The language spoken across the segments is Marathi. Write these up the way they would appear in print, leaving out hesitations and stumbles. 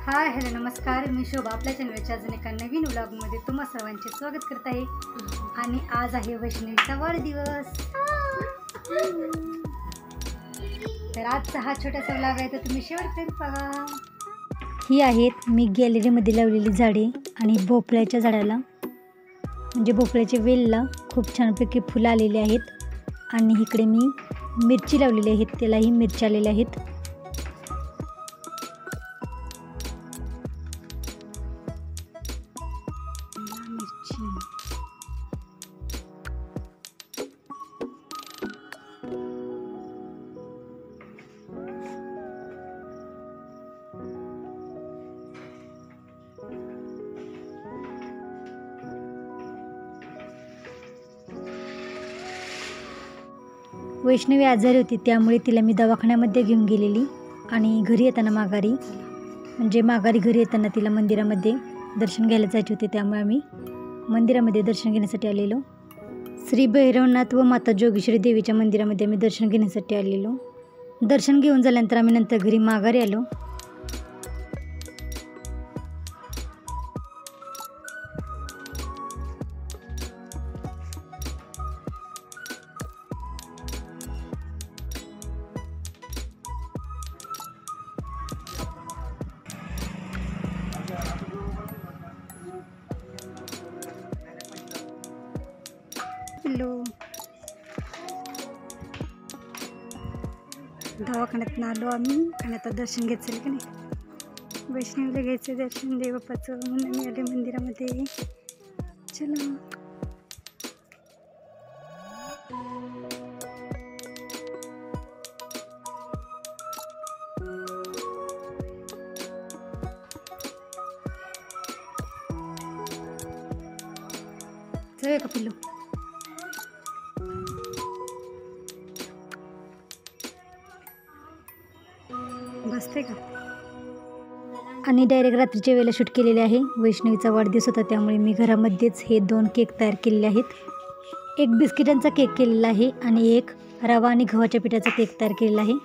हाय हॅलो नमस्कार, मी शोभा आपल्या चॅनलच्या अजून एका नवीन व्लॉगमध्ये तुम्हा सर्वांचे स्वागत करत आहे. आणि आज आहे वैष्णवीचा वाढदिवस. तर आजचा हा छोटासा व्लॉग आहे, तर तुम्ही शेवटपर्यंत बघा. ही आहेत मी गॅलरीमध्ये लावलेली झाडे आणि भोपळ्याच्या झाडाला म्हणजे भोपळ्याच्या वेलला खूप छानपैकी फुलं आलेली आहेत. आणि इकडे मी मिरची लावलेली आहेत, त्यालाही मिरची आलेल्या आहेत. वैष्णवी आजारी होती, त्यामुळे तिला मी दवाखान्यामध्ये घेऊन गेलेली. आणि घरी येताना माघारी घरी येताना तिला मंदिरामध्ये दर्शन घ्यायला जायचे होते, त्यामुळे आम्ही मंदिरामध्ये दर्शन घेण्यासाठी आलेलो. श्री भैरवनाथ व माता जोगेश्वरी देवीच्या मंदिरामध्ये आम्ही दर्शन घेण्यासाठी आलेलो. दर्शन घेऊन झाल्यानंतर आम्ही नंतर घरी माघारी आलो. हॅलो, दवाखान्यात आलो आम्ही आणि आता दर्शन घ्यायचं की नाही. वैष्णवीला घ्यायचं दर्शन देवबापाचं म्हणून मी आले मंदिरामध्ये. चला. जाऊया का पिल्लू? बसते का? आणि डायरेक्ट रात्रीच्या वेळेला शूट केलेले आहे. वैष्णवीचा वाढदिवस होता, त्यामुळे मी घरामध्येच हे 2 केक तयार केलेले आहेत. एक बिस्किटांचा केक केलेला आहे आणि एक रवा आणि गव्हाच्या पिठाचा केक तयार केलेला आहे.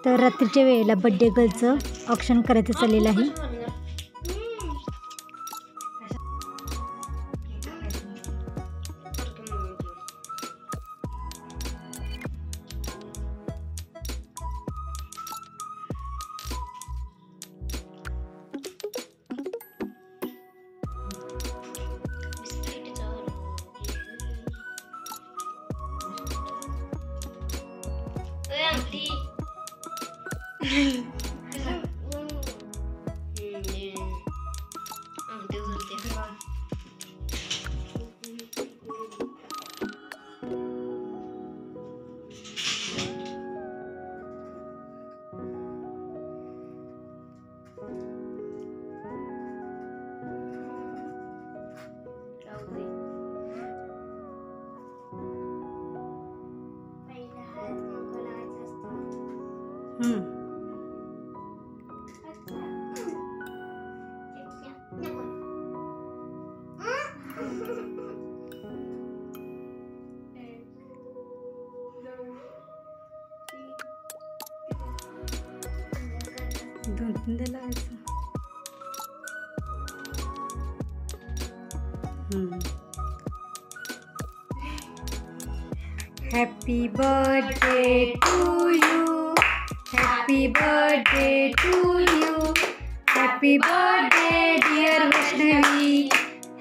तर रात्रीच्या वेळेला बड्डे गर्लचं ऑप्शन करायचं चाललेलं आहे. दोन तीनदा लावायचं. Happy birthday to you, happy birthday to you, happy birthday dear Vaishnavi,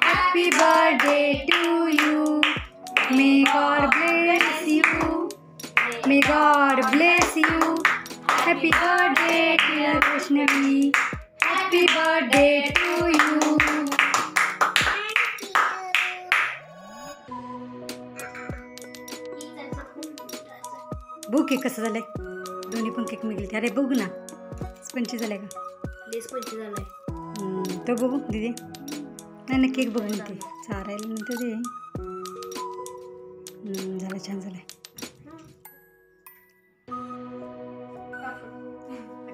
happy birthday to you. May God bless you, may God bless you. Happy birthday dear Vaishnavi, happy birthday to you. बघू केक कसं झालंय. दोन्ही पण केक मिळले. अरे बघू ना, स्पंची झालाय का? स्पंची झालाय तो बघू दीदी. नाही ना, केक बघू ना, ते चारायला नंतर दे. झालं, छान झालंय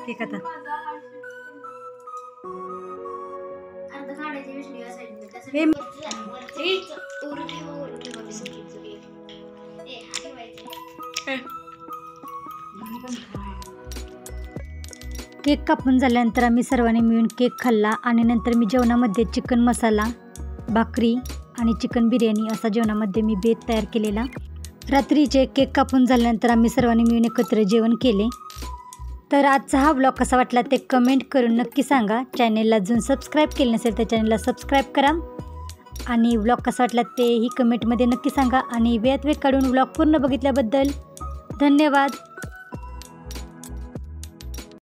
केक. आता केक कापून झाल्यानंतर आम्ही सर्वांनी मिळून केक खाल्ला आणि नंतर मी जेवणामध्ये चिकन मसाला, भाकरी आणि चिकन बिर्याणी असा जेवणामध्ये मी बेत तयार केलेला. रात्रीचे केक कापून झाल्यानंतर आम्ही सर्वांनी मिळून एकत्र जेवण केले. तर आजचा हा ब्लॉग कसा वाटला ते कमेंट करून नक्की सांगा. चॅनेलला अजून सबस्क्राईब केले नसेल तर चॅनेलला सबस्क्राईब करा आणि ब्लॉग कसा वाटला तेही कमेंटमध्ये नक्की सांगा. आणि वेळात वेळ काढून ब्लॉग पूर्ण बघितल्याबद्दल धन्यवाद.